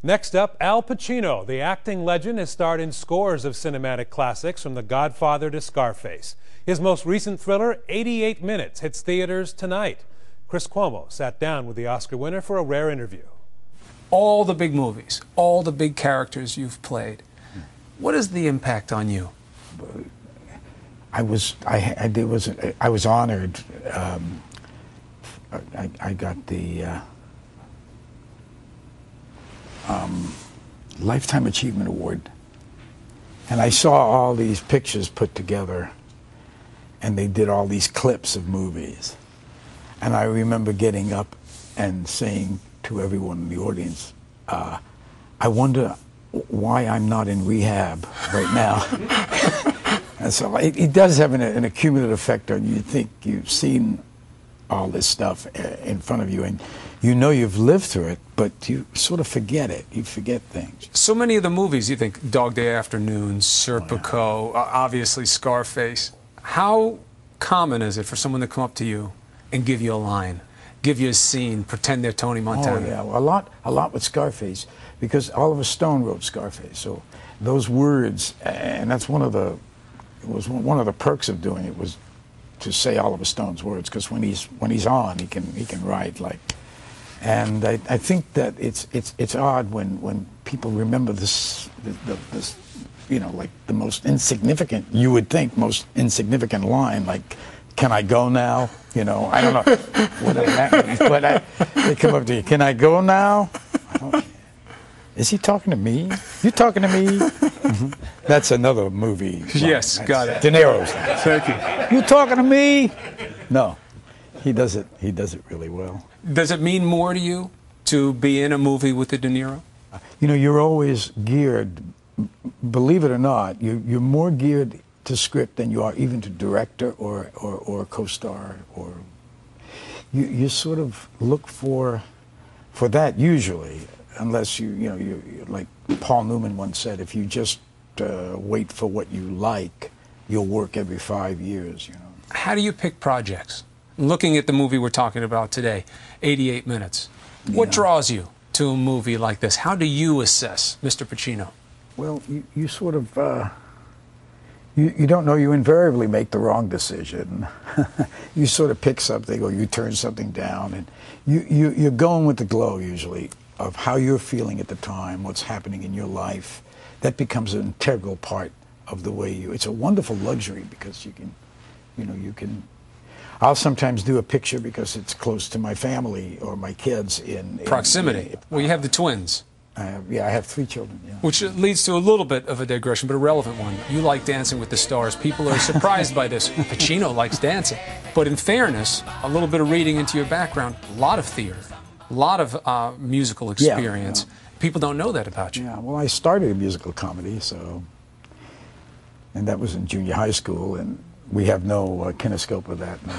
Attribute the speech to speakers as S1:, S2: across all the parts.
S1: Next up, Al Pacino. The acting legend has starred in scores of cinematic classics from The Godfather to Scarface. His most recent thriller, 88 Minutes, hits theaters tonight. Chris Cuomo sat down with the Oscar winner for a rare interview.
S2: All the big movies, all the big characters you've played. What is the impact on you?
S3: I was honored. I got the Lifetime Achievement Award, and I saw all these pictures put together, and they did all these clips of movies, and I remember getting up and saying to everyone in the audience, I wonder why I'm not in rehab right now. And so it does have an accumulative effect on you. You think you've seen all this stuff in front of you, and you know you've lived through it, but you sort of forget it. You forget things.
S2: So many of the movies, you think Dog Day Afternoon, Serpico, obviously Scarface. How common is it for someone to come up to you and give you a line, give you a scene, pretend they're Tony Montana?
S3: Oh yeah, well, a lot with Scarface, because Oliver Stone wrote Scarface. So those words, and that's one of the perks of doing it, was to say Oliver Stone's words, because when he's on, he can write like. And I think that it's odd when people remember this you know, like the most insignificant, you would think, most insignificant line, like, "Can I go now?" You know, I don't know whatever that means, but they come up to you, "Can I go now?" Is he talking to me? You talking to me? That's another movie.
S2: Yes, got it.
S3: De Niro's.
S2: Thank you.
S3: You talking to me? No, he does it. He does it really well.
S2: Does it mean more to you to be in a movie with the De Niro?
S3: You know, you're always geared. Believe it or not, you're more geared to script than you are even to director or co-star. Or you sort of look for that usually. Unless you like Paul Newman once said, if you just wait for what you like, you'll work every 5 years. You know. How
S2: do you pick projects? Looking at the movie we're talking about today, 88 Minutes. What draws you to a movie like this? How do you assess Mr. Pacino?
S3: Well, you sort of you don't know. You invariably make the wrong decision. You sort of pick something or you turn something down, and you're going with the glow usually of how you're feeling at the time, what's happening in your life. That becomes an integral part of the way it's a wonderful luxury, because you can, I'll sometimes do a picture because it's close to my family or my kids in
S2: proximity. Well, you have the twins.
S3: Yeah, I have 3 children. Yeah.
S2: Which leads to a little bit of a digression, but a relevant one. You like Dancing with the Stars. People are surprised by this. Pacino likes dancing. But in fairness, a little bit of reading into your background, a lot of theater. A lot of musical experience. Yeah. People don't know that about you.
S3: Yeah, well, I started a musical comedy, and that was in junior high school, and we have no kinescope of that. No.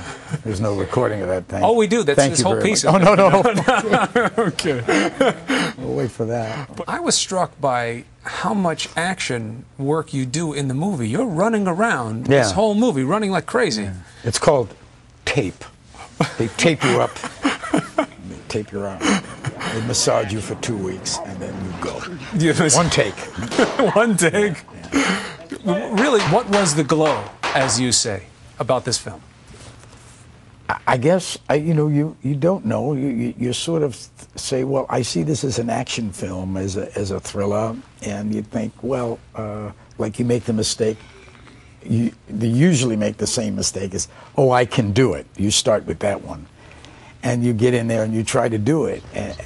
S3: There's no recording of that thing.
S2: Oh, we do. That's this whole piece.
S3: Oh, no.
S2: Okay.
S3: We'll wait for that.
S2: But I was struck by how much action work you do in the movie. You're running around this whole movie, running like crazy.
S3: Yeah. It's called tape. They tape you up. Tape your arm. They massage you for 2 weeks, and then you go. One take.
S2: One take. Yeah. Really, what was the glow, as you say, about this film?
S3: I guess you don't know. You sort of say, well, I see this as an action film, as a thriller, and you think, well, like you make the mistake. They usually make the same mistake as, oh, I can do it. You start with that one. And you get in there and you try to do it.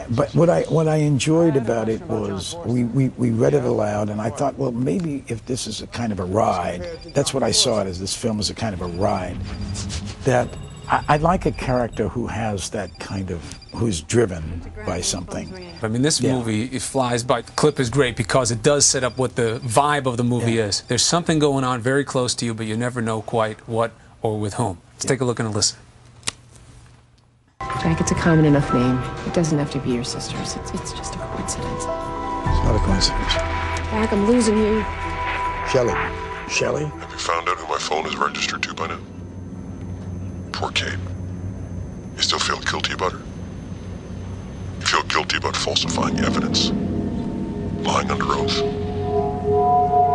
S3: But what I enjoyed about it was we read it aloud, and I thought, well, maybe if this is a kind of a ride, that's what I saw it as. This film is a kind of a ride. That I like a character who has that kind of, who's driven by something.
S2: I mean, this movie, it flies by. The clip is great because it does set up what the vibe of the movie is. There's something going on very close to you, but you never know quite what or with whom. Let's take a look and a listen.
S4: Jack, it's a common enough name. It doesn't have to be your sister's. It's just a coincidence.
S3: It's not a coincidence.
S4: Jack, I'm losing you.
S3: Shelley?
S5: Have you found out who my phone is registered to by now? Poor Kate. You still feel guilty about her? You feel guilty about falsifying evidence? lying under oath.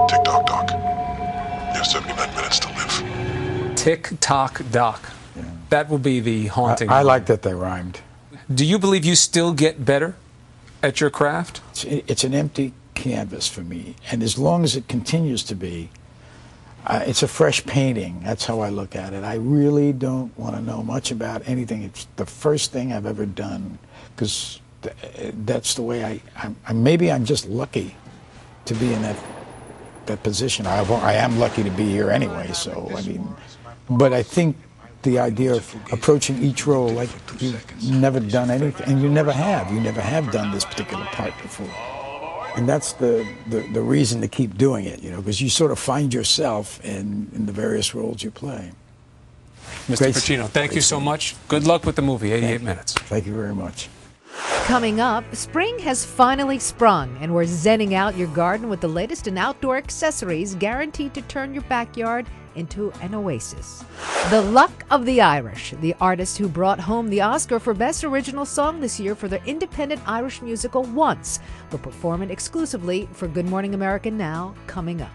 S5: Tick tock doc. You have 79 minutes to live.
S2: Tick tock doc.
S3: Yeah.
S2: That will be the haunting.
S3: I like that they rhymed.
S2: Do you believe you still get better at your craft?
S3: It's an empty canvas for me, and as long as it continues to be, it's a fresh painting. That's how I look at it. I really don't want to know much about anything. It's the first thing I've ever done, because that's the way maybe I'm just lucky to be in that position. I am lucky to be here anyway, so I mean, but I think the idea of approaching each role like you've never done anything, and you never have done this particular part before. And that's the reason to keep doing it, because you sort of find yourself in the various roles you play.
S2: Mr. Pacino, thank you so much. Good luck with the movie, 88 Minutes.
S3: Thank you very much.
S6: Coming up, spring has finally sprung, and we're zenning out your garden with the latest in outdoor accessories guaranteed to turn your backyard into an oasis. The Luck of the Irish, the artist who brought home the Oscar for Best Original Song this year for their independent Irish musical Once, will perform it exclusively for Good Morning America Now, coming up.